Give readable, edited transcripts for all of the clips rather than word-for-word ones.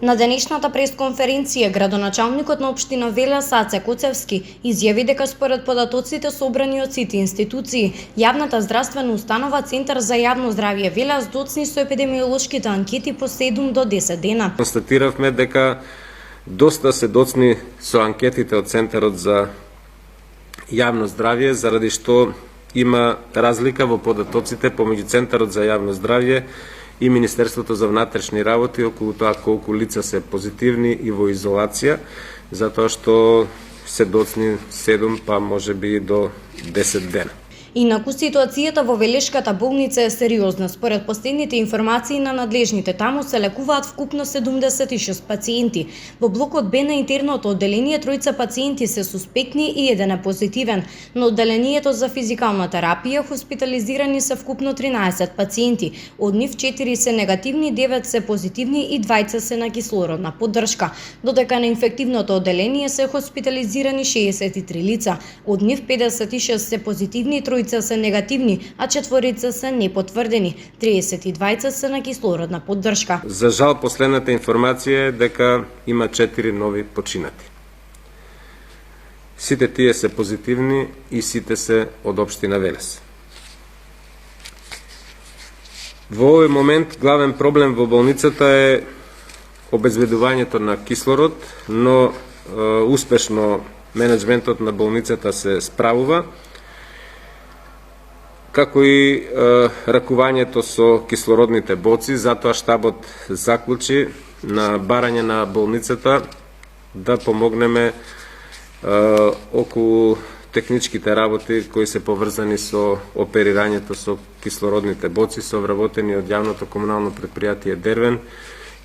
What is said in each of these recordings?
На денешната пресконференција, градоначалникот на општина Велес Аце Коцевски изјави дека според податоците собрани од сите институции, јавната здравствена установа Центар за јавно здравје Велес доцни со епидемиолошките анкети по 7 до 10 дена. Констатиравме дека доста се доцни со анкетите од Центарот за јавно здравје, заради што има разлика во податоците помеѓу Центарот за јавно здравје и Министерството за внатрешни работи околу тоа колку лица се позитивни и во изолација, затоа што се доцни 7 па можеби до 10 дена. Инаку ситуацијата во Велешката болница е сериозна. Според последните информации на надлежните, таму се лекуваат вкупно 76 пациенти. Во блокот Б на интерното одделение тројца пациенти се суспектни и еден е позитивен. На одделението за физикална терапија хоспитализирани се вкупно 13 пациенти. Од нив 4 се негативни, 9 се позитивни и 2 се на кислородна поддршка. Додека на инфективното одделение се хоспитализирани 63 лица. Од нив 56 се позитивни, 3 се негативни, а 4 се непотврдени. 32 се на кислородна поддршка. За жал, последната информација е дека има 4 нови починати. Сите тие се позитивни и сите се од општина Велес. Во овој момент главен проблем во болницата е обезбедувањето на кислород, но успешно менеджментот на болницата се справува, како и ракувањето со кислородните боци. Затоа штабот заклучи на барање на болницата да помогнеме околу техничките работи кои се поврзани со оперирањето со кислородните боци, со вработени од јавното комунално предпријатие Дервен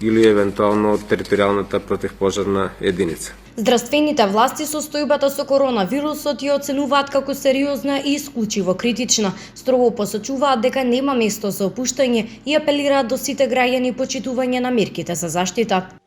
или евентуално од територијалната противпожарна единица. Здравствените власти состојбата со коронавирусот ја оценуваат како сериозна и исклучиво критична. Строго посочуваат дека нема место за опуштање и апелираат до сите граѓани почитување на мерките за заштита.